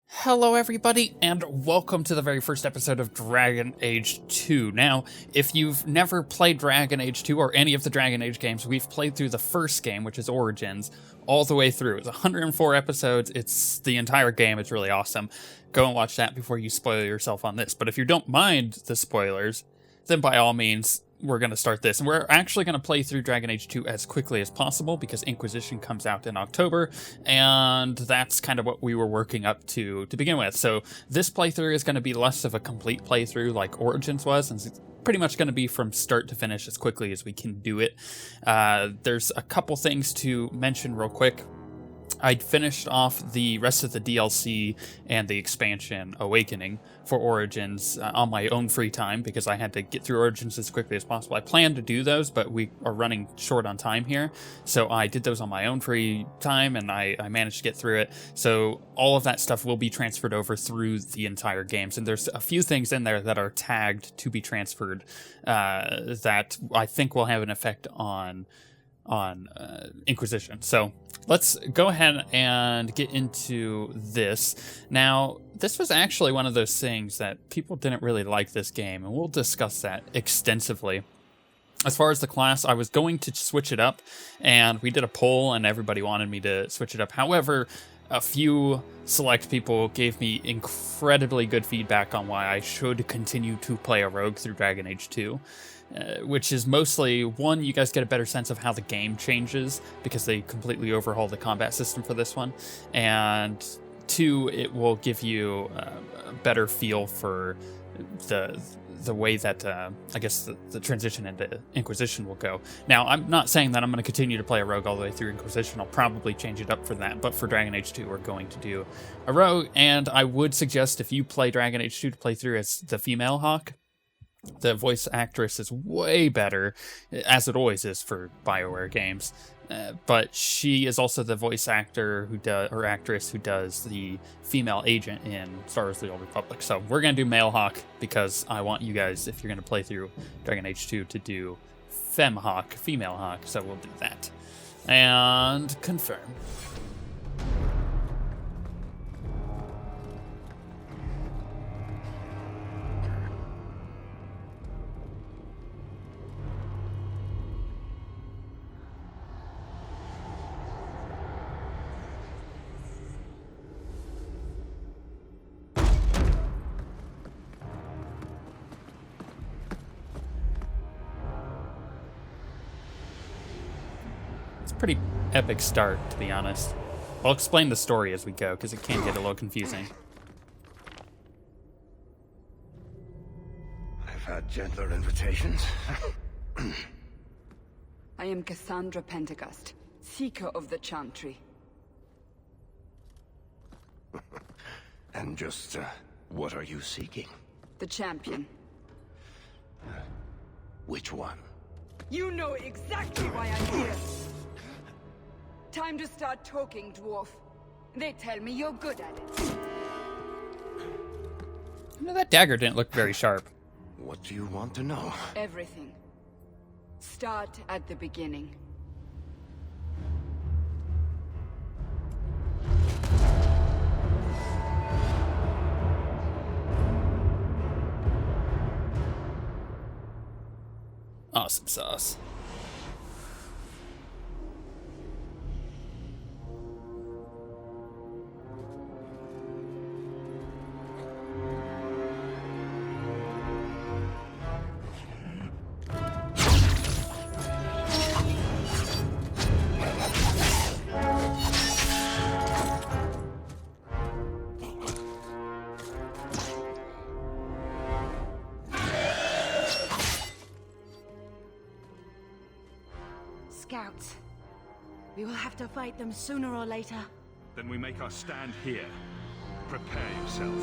Hello everybody, and welcome to the very first episode of Dragon Age 2. Now, if you've never played Dragon Age 2 or any of the Dragon Age games, we've played through the first game, which is Origins, all the way through. It's 104 episodes, it's the entire game, it's really awesome. Go and watch that before you spoil yourself on this. But if you don't mind the spoilers, then by all means, we're going to start this. And we're actually going to play through Dragon Age 2 as quickly as possible because Inquisition comes out in October, and that's kind of what we were working up to begin with. So this playthrough is going to be less of a complete playthrough like Origins was, and it's pretty much going to be from start to finish as quickly as we can do it. There's a couple things to mention real quick. I'd finished off the rest of the DLC and the expansion Awakening for Origins on my own free time because I had to get through Origins as quickly as possible. I planned to do those, but we are running short on time here. So I did those on my own free time, and I managed to get through it. So all of that stuff will be transferred over through the entire games. And there's a few things in there that are tagged to be transferred that I think will have an effect on Inquisition. So let's go ahead and get into this. Now, this was actually one of those things that people didn't really like this game, and we'll discuss that extensively. As far as the class, I was going to switch it up, and we did a poll, and everybody wanted me to switch it up. However, a few select people gave me incredibly good feedback on why I should continue to play a rogue through Dragon Age 2. Which is mostly, one, you guys get a better sense of how the game changes because they completely overhaul the combat system for this one, and two, it will give you a better feel for the way that I guess the transition into Inquisition will go. Now, I'm not saying that I'm going to continue to play a rogue all the way through Inquisition. I'll probably change it up for that, but for Dragon Age 2, we're going to do a rogue, and I would suggest if you play Dragon Age 2 to play through as the female Hawke. The voice actress is way better, as it always is for BioWare games. But she is also the voice actor or actress who does the female agent in Star Wars: The Old Republic. So we're going to do male Hawke because I want you guys, if you're going to play through Dragon Age 2, to do femme Hawke, female Hawke. So we'll do that. And confirm. Pretty epic start, to be honest. I'll explain the story as we go, because it can get a little confusing. I've had gentler invitations. I am Cassandra Pentagust, Seeker of the Chantry. And just, what are you seeking? The champion. Which one? You know exactly why I'm here! Time to start talking, dwarf. They tell me you're good at it. You know, that dagger didn't look very sharp. What do you want to know? Everything. Start at the beginning. Awesome sauce. Scouts. We will have to fight them sooner or later. Then we make our stand here. Prepare yourself.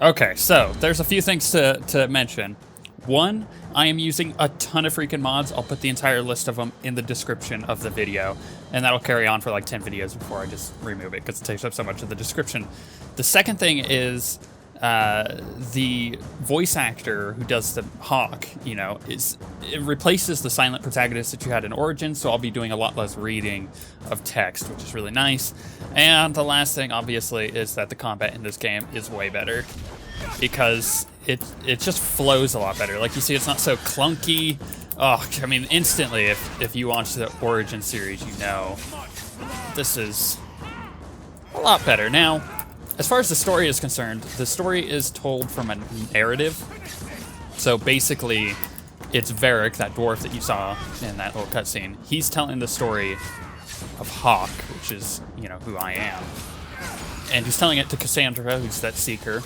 Okay, so there's a few things to mention. One, I am using a ton of freaking mods. I'll put the entire list of them in the description of the video, and that'll carry on for like 10 videos before I just remove it because it takes up so much of the description. The second thing is the voice actor who does the Hawke, you know, it replaces the silent protagonist that you had in Origins, so I'll be doing a lot less reading of text, which is really nice. And the last thing, obviously, is that the combat in this game is way better, because it just flows a lot better. Like, you see, it's not so clunky. Oh, I mean, instantly, if you watch the Origin series, you know this is a lot better. Now, as far as the story is concerned, the story is told from a narrative. So basically, it's Varric, that dwarf that you saw in that little cutscene. He's telling the story of Hawke, which is, you know, who I am. And he's telling it to Cassandra, who's that seeker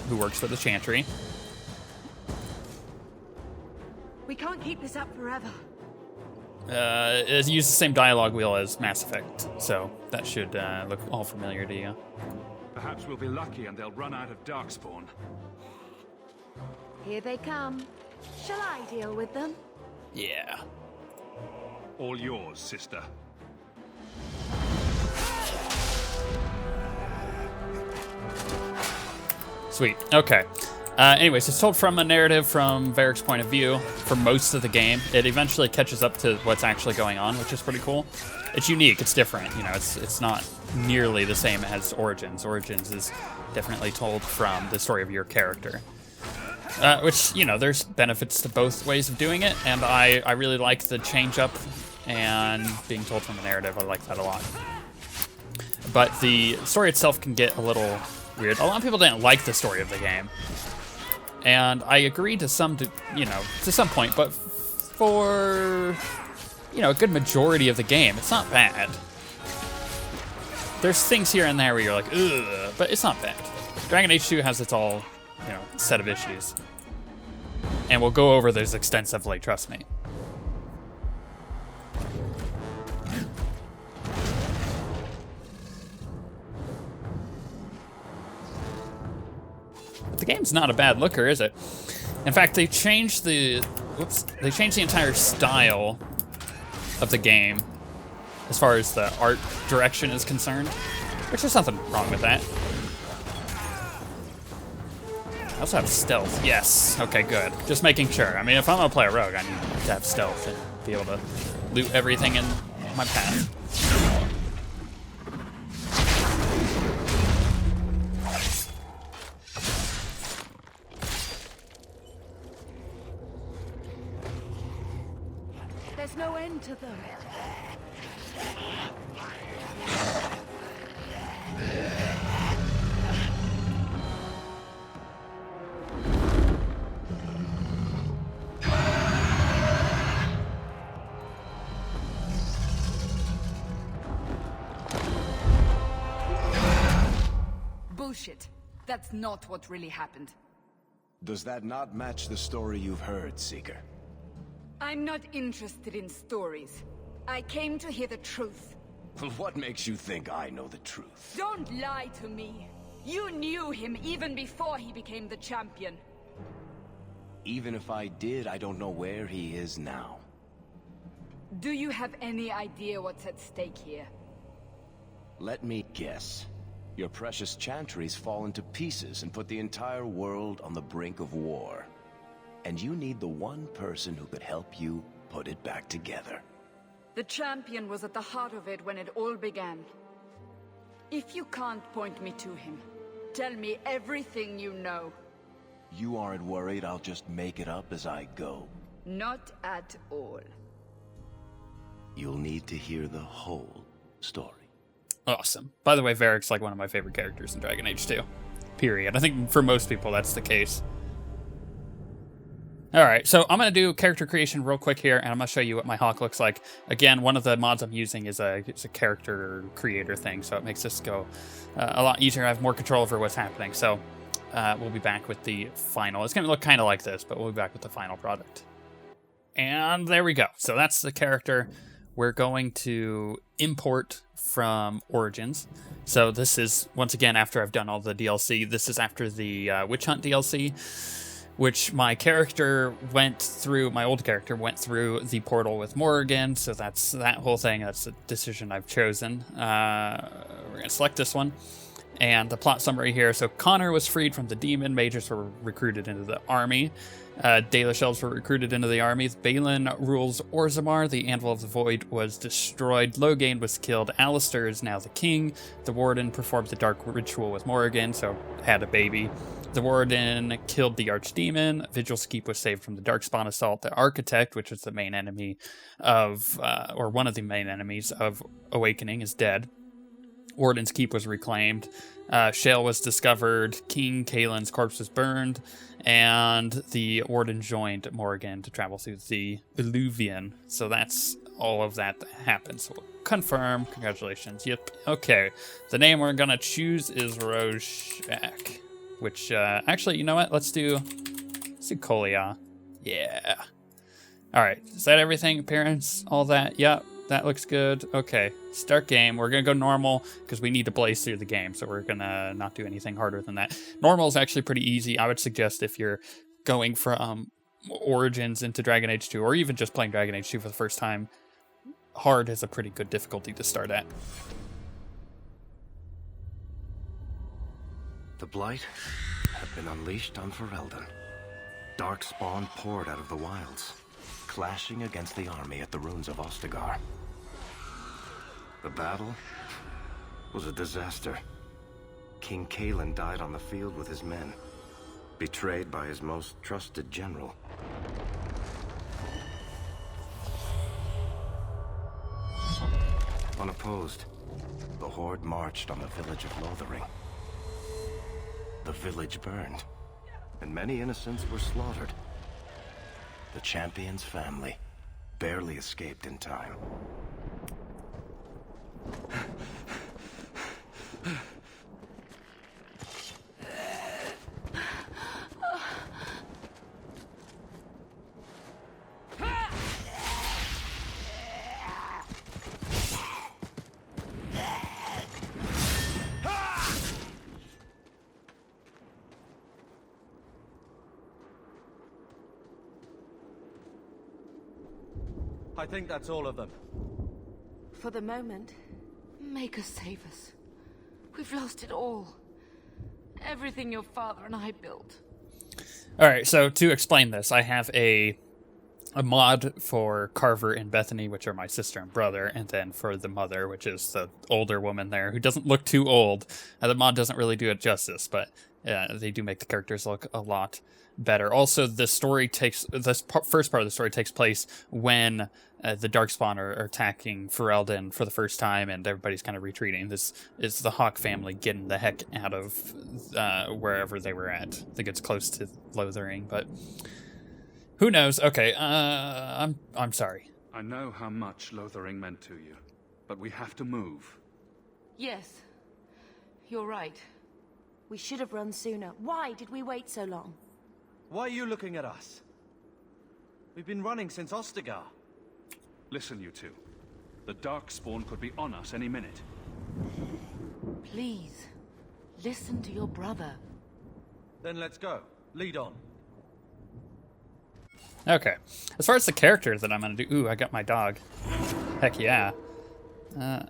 who works for the Chantry. We can't keep this up forever. It uses the same dialogue wheel as Mass Effect, so that should look all familiar to you. Perhaps we'll be lucky and they'll run out of Darkspawn. Here they come. Shall I deal with them? Yeah. All yours, sister. Sweet. Okay. Anyways, it's told from a narrative from Varric's point of view for most of the game. It eventually catches up to what's actually going on, which is pretty cool. It's unique. It's different. You know, it's not nearly the same as Origins. Origins is definitely told from the story of your character. Which, you know, there's benefits to both ways of doing it, and I really like the change up and being told from a narrative. I like that a lot. But the story itself can get a little weird. A lot of people didn't like the story of the game. And I agree to some point, but for, you know, a good majority of the game, it's not bad. There's things here and there where you're like, ugh, but it's not bad. Dragon Age 2 has its all, you know, set of issues. And we'll go over those extensively, trust me. The game's not a bad looker, is it? In fact, they changed the entire style of the game as far as the art direction is concerned, which there's nothing wrong with that. I also have stealth. Yes. Okay, good. Just making sure. I mean, if I'm gonna play a rogue, I need to have stealth and be able to loot everything in my path. There's no end to them. Bullshit. That's not what really happened. Does that not match the story you've heard, Seeker? I'm not interested in stories. I came to hear the truth. What makes you think I know the truth? Don't lie to me. You knew him even before he became the champion. Even if I did, I don't know where he is now. Do you have any idea what's at stake here? Let me guess. Your precious chantries fallen to pieces and put the entire world on the brink of war. And you need the one person who could help you put it back together. The champion was at the heart of it when it all began. If you can't point me to him, tell me everything you know. You aren't worried I'll just make it up as I go? Not at all. You'll need to hear the whole story. Awesome. By the way, Varric's like one of my favorite characters in Dragon Age 2. Period. I think for most people that's the case. Alright, so I'm going to do character creation real quick here, and I'm going to show you what my Hawke looks like. Again, one of the mods I'm using is a character creator thing, so it makes this go a lot easier. I have more control over what's happening, so we'll be back with the final. It's going to look kind of like this, but we'll be back with the final product. And there we go. So that's the character we're going to import from Origins. So this is, once again, after I've done all the DLC. This is after the Witch Hunt DLC, which my character went through, my old character went through the portal with Morrigan, so that's that whole thing. That's the decision I've chosen. We're going to select this one, And the plot summary here, so Connor was freed from the demon, mages were recruited into the army, Duchells were recruited into the army, Balin rules Orzammar, the Anvil of the Void was destroyed, Loghain was killed, Alistair is now the king, the Warden performed the dark ritual with Morrigan, so had a baby. The Warden killed the Archdemon, Vigil's Keep was saved from the Darkspawn assault, the Architect, which is the main enemy of, or one of the main enemies of Awakening, is dead. Warden's Keep was reclaimed, Shale was discovered, King Kaelin's corpse was burned, and the Warden joined Morrigan to travel through the Illuvian. So that's all of that happened. So we'll confirm. Congratulations. Yep. Okay. The name we're going to choose is Rojak, which, actually, you know what? Let's do Kolia. Yeah. All right. Is that everything? Appearance? All that? Yep. That looks good. Okay, start game. We're going to go normal because we need to blaze through the game, so we're going to not do anything harder than that. Normal is actually pretty easy. I would suggest if you're going from Origins into Dragon Age 2, or even just playing Dragon Age 2 for the first time, hard is a pretty good difficulty to start at. The blight had been unleashed on Ferelden. Darkspawn poured out of the wilds, clashing against the army at the ruins of Ostagar. The battle was a disaster. King Kaelin died on the field with his men, betrayed by his most trusted general. Unopposed, the Horde marched on the village of Lothering. The village burned, and many innocents were slaughtered. The champion's family barely escaped in time. I think that's all of them. For the moment, make us save us. We've lost it all. Everything your father and I built. Alright, so to explain this, I have a mod for Carver and Bethany, which are my sister and brother, and then for the mother, which is the older woman there, who doesn't look too old. The mod doesn't really do it justice, but they do make the characters look a lot better. Also, the story takes, first part of the story takes place when the Darkspawn are attacking Ferelden for the first time, and everybody's kind of retreating. This is the Hawke family getting the heck out of wherever they were at. I think it's close to Lothering, but who knows? Okay, I'm sorry. I know how much Lothering meant to you, but we have to move. Yes, you're right. We should have run sooner. Why did we wait so long? Why are you looking at us? We've been running since Ostagar. Listen, you two. The Darkspawn could be on us any minute. Please, listen to your brother. Then let's go. Lead on. Okay. As far as the characters that I'm going to do... Ooh, I got my dog. Heck yeah.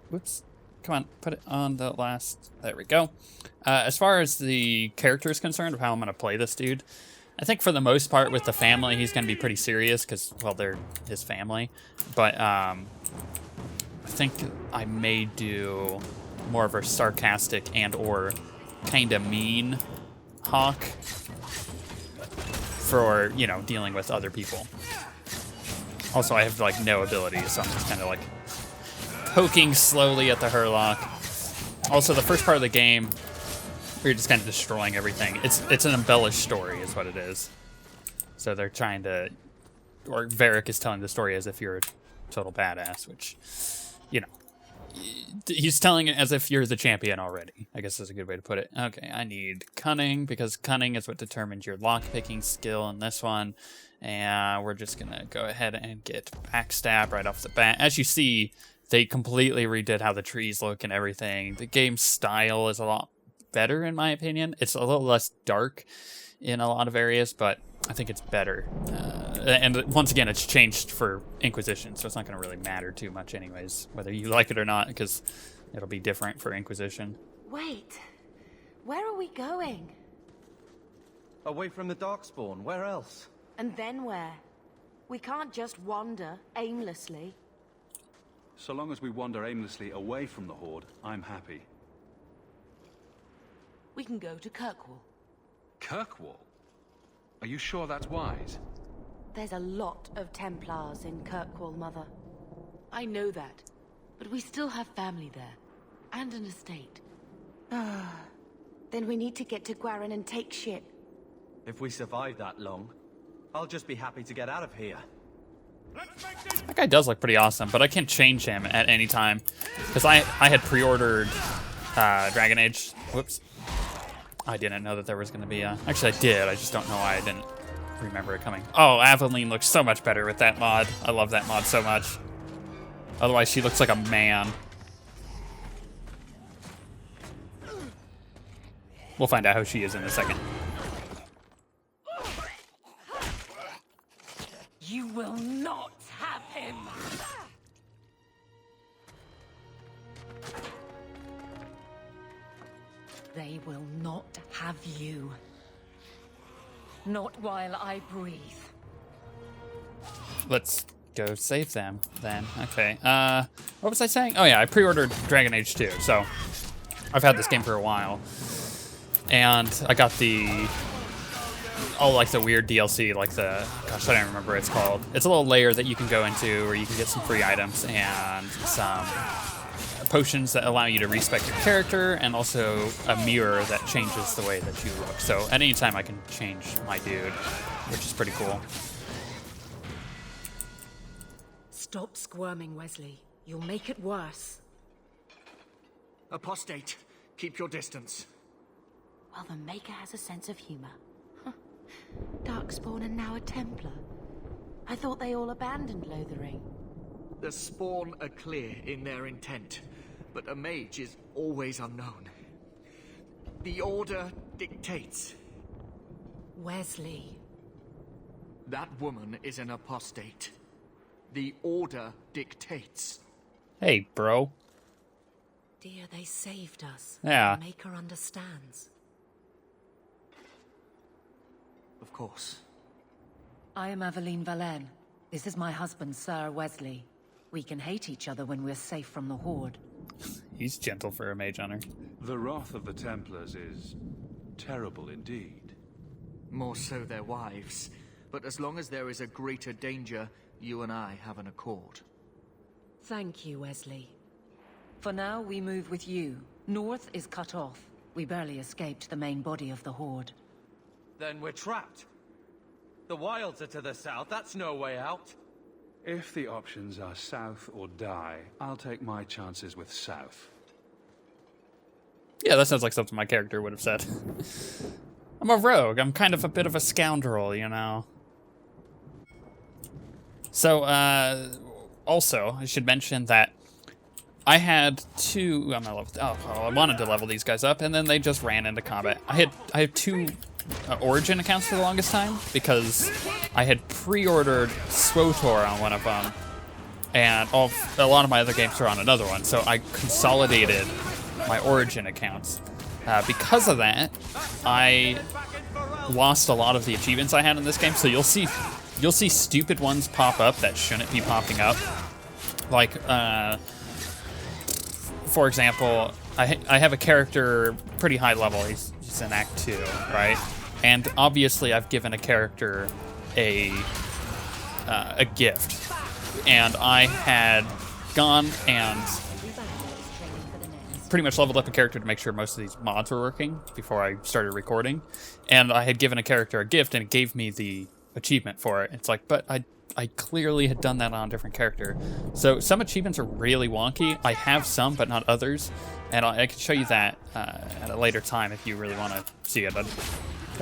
Whoops. Come on, put it on the last... There we go. As far as the character is concerned, of how I'm going to play this dude, I think for the most part with the family, he's going to be pretty serious because, well, they're his family. But I think I may do more of a sarcastic and or kind of mean Hawke for, you know, dealing with other people. Also, I have, like, no abilities, so I'm just kind of, like, poking slowly at the Hurlock. Also, the first part of the game, we're just kind of destroying everything. It's an embellished story, is what it is. So they're trying to, or Varric is telling the story as if you're a total badass, which, you know, he's telling it as if you're the champion already. I guess that's a good way to put it. Okay, I need cunning, because cunning is what determines your lockpicking skill in this one. And we're just gonna go ahead and get backstab right off the bat. As you see, they completely redid how the trees look and everything. The game's style is a lot better, in my opinion. It's a little less dark in a lot of areas, but I think it's better. And once again, it's changed for Inquisition, so it's not going to really matter too much anyways, whether you like it or not, because it'll be different for Inquisition. Wait. Where are we going? Away from the Darkspawn, where else? And then where? We can't just wander aimlessly. So long as we wander aimlessly away from the Horde, I'm happy. We can go to Kirkwall. Kirkwall? Are you sure that's wise? There's a lot of Templars in Kirkwall, Mother. I know that, but we still have family there, and an estate. Then we need to get to Gwarin and take ship. If we survive that long, I'll just be happy to get out of here. That guy does look pretty awesome, but I can't change him at any time. Because I had pre-ordered Dragon Age. Whoops. I didn't know that there was going to be a... Actually, I did. I just don't know why I didn't remember it coming. Oh, Aveline looks so much better with that mod. I love that mod so much. Otherwise, she looks like a man. We'll find out how she is in a second. You will not have him! They will not have you. Not while I breathe. Let's go save them then. Okay. What was I saying? Oh yeah, I pre-ordered Dragon Age 2, so I've had this game for a while. And I got the like the weird DLC, like the, gosh, I don't remember what it's called. It's a little layer that you can go into where you can get some free items and some potions that allow you to respec your character, and also a mirror that changes the way that you look. So at any time I can change my dude, which is pretty cool. Stop squirming, Wesley. You'll make it worse. Apostate, keep your distance. Well, the Maker has a sense of humor. Darkspawn and now a Templar. I thought they all abandoned Lothering. The Spawn are clear in their intent, but a mage is always unknown. The Order dictates. Wesley. That woman is an apostate. The Order dictates. Hey, bro. Dear, they saved us. Yeah. The Maker understands. Of course. I am Aveline Valenne. This is my husband, Sir Wesley. We can hate each other when we're safe from the Horde. He's gentle for a mage hunter. The wrath of the Templars is terrible indeed. More so their wives. But as long as there is a greater danger, you and I have an accord. Thank you, Wesley. For now, we move with you. North is cut off. We barely escaped the main body of the Horde. Then we're trapped. The wilds are to the south, that's no way out. If the options are south or die, I'll take my chances with south. Yeah, that sounds like something my character would have said. I'm a rogue. I'm kind of a bit of a scoundrel, you know. So, also, I should mention that I had two... I'm not level... Oh, well, I wanted to level these guys up, and then they just ran into combat. I had two Origin accounts for the longest time, because I had pre-ordered SWTOR on one of them, and a lot of my other games were on another one, so I consolidated my Origin accounts. Because of that, I lost a lot of the achievements I had in this game, so you'll see stupid ones pop up that shouldn't be popping up. Like, for example, I have a character pretty high level. He's in Act 2, right? And obviously I've given a character a gift. And I had gone and pretty much leveled up a character to make sure most of these mods were working before I started recording. And I had given a character a gift, and it gave me the achievement for it. It's like, but I clearly had done that on a different character. So some achievements are really wonky. I have some, but not others. And I can show you that at a later time if you really want to see it. I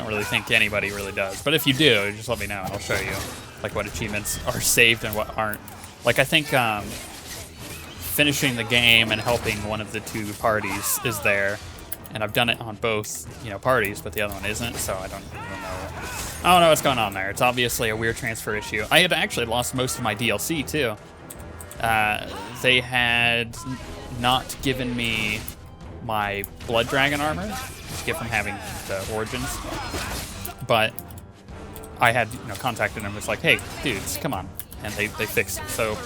don't really think anybody really does. But if you do, just let me know and I'll show you like what achievements are saved and what aren't. Like I think finishing the game and helping one of the two parties is there. And I've done it on both, parties, but the other one isn't, so I don't know what's going on there. It's obviously a weird transfer issue. I had actually lost most of my DLC, too. They had not given me my Blood Dragon armor, get from having the origins. But I had contacted them. Was like, hey, dudes, come on, and they fixed it. So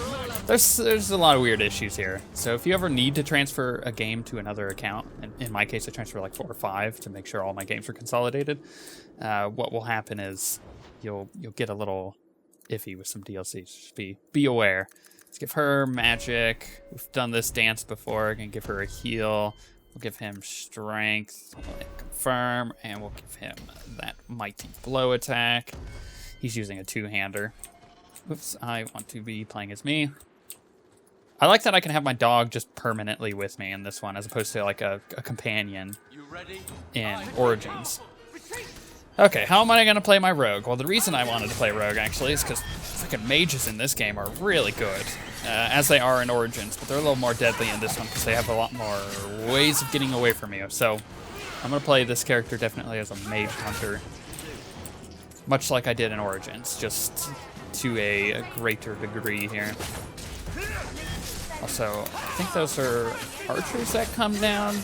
there's a lot of weird issues here. So if you ever need to transfer a game to another account, and in my case I transfer like 4 or 5 to make sure all my games are consolidated, what will happen is you'll get a little iffy with some DLCs. Just be aware. Let's give her magic. We've done this dance before. I can give her a heal. We'll give him strength. We'll confirm, and we'll give him that mighty blow attack. He's using a 2-hander. Oops, I want to be playing as me. I like that I can have my dog just permanently with me in this one, as opposed to like a companion in Origins. Okay, how am I going to play my rogue? Well, the reason I wanted to play rogue, actually, is because freaking mages in this game are really good, as they are in Origins, but they're a little more deadly in this one because they have a lot more ways of getting away from you. So I'm going to play this character definitely as a mage hunter, much like I did in Origins, just to a greater degree here. Also, I think those are archers that come down.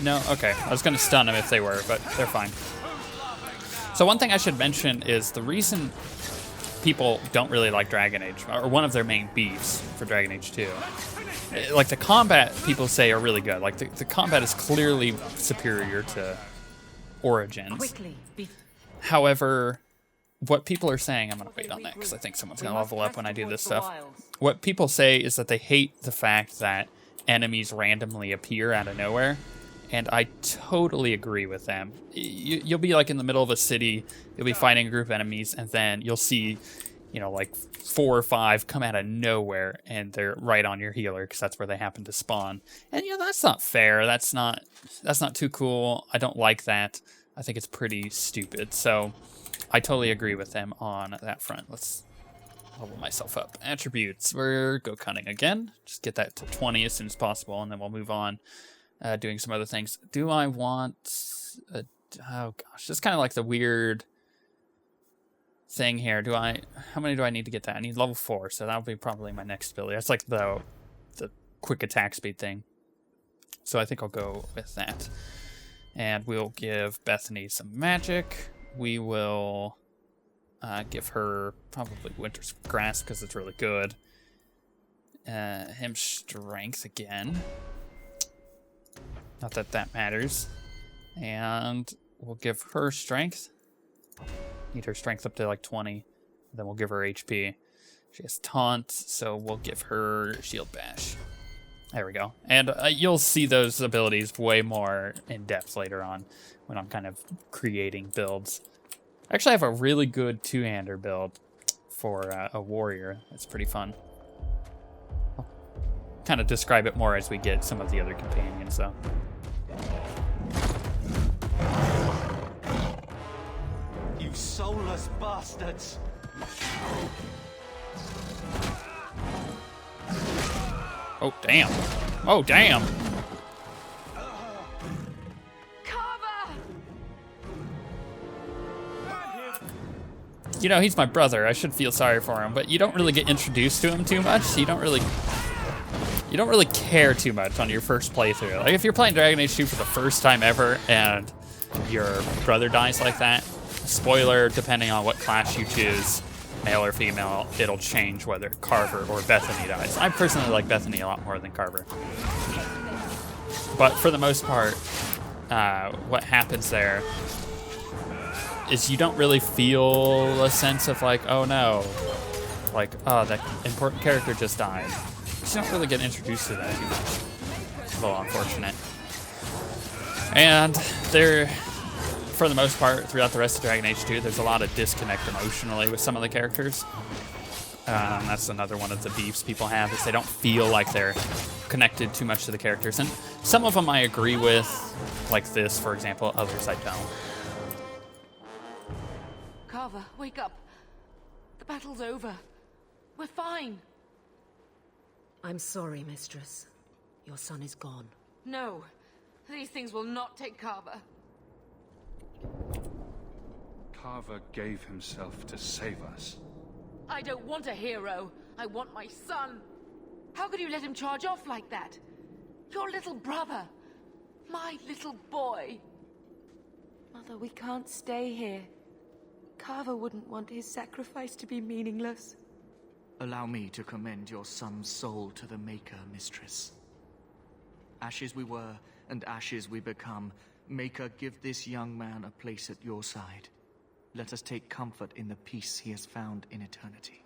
No? Okay. I was going to stun them if they were, but they're fine. So one thing I should mention is the reason people don't really like Dragon Age, or one of their main beefs for Dragon Age 2, like the combat people say are really good. Like the combat is clearly superior to Origins. However, what people are saying, I'm going to wait on that because I think someone's going to level up when I do this stuff. What people say is that they hate the fact that enemies randomly appear out of nowhere. And I totally agree with them. You'll be like in the middle of a city, you'll be fighting a group of enemies, and then you'll see, like 4 or 5 come out of nowhere, and they're right on your healer because that's where they happen to spawn. And that's not fair. That's not too cool. I don't like that. I think it's pretty stupid. So I totally agree with them on that front. Let's level myself up. Attributes. We're go cunning again. Just get that to 20 as soon as possible, and then we'll move on. Doing some other things. Do I want... oh gosh, that's kind of like the weird thing here. How many do I need to get that? I need level 4, so that'll be probably my next ability. That's like the quick attack speed thing. So I think I'll go with that. And we'll give Bethany some magic. We will give her probably Winter's Grasp because it's really good. Him strength again. Not that that matters. And we'll give her strength. Need her strength up to like 20. Then we'll give her HP. She has taunt, so we'll give her shield bash. There we go. And you'll see those abilities way more in depth later on when I'm kind of creating builds. I actually have a really good 2-hander build for a warrior. It's pretty fun. I'll kind of describe it more as we get some of the other companions, though. You soulless bastards! Oh, damn. Oh, damn. He's my brother. I should feel sorry for him, but you don't really get introduced to him too much. So you don't really care too much on your first playthrough. Like if you're playing Dragon Age 2 for the first time ever and your brother dies like that, spoiler, depending on what class you choose, male or female, it'll change whether Carver or Bethany dies. I personally like Bethany a lot more than Carver. But for the most part, what happens there is you don't really feel a sense of like, oh no, like, oh, that important character just died. You don't really get introduced to that too much. It's a little unfortunate. And there, for the most part, throughout the rest of Dragon Age 2, there's a lot of disconnect emotionally with some of the characters. That's another one of the beefs people have, is they don't feel like they're connected too much to the characters. And some of them I agree with, like this, for example, others I don't. Carver, wake up. The battle's over. We're fine. I'm sorry, Mistress. Your son is gone. No. These things will not take Carver. Carver gave himself to save us. I don't want a hero. I want my son. How could you let him charge off like that? Your little brother. My little boy. Mother, we can't stay here. Carver wouldn't want his sacrifice to be meaningless. Allow me to commend your son's soul to the Maker, Mistress. Ashes we were, and ashes we become. Maker, give this young man a place at your side. Let us take comfort in the peace he has found in eternity.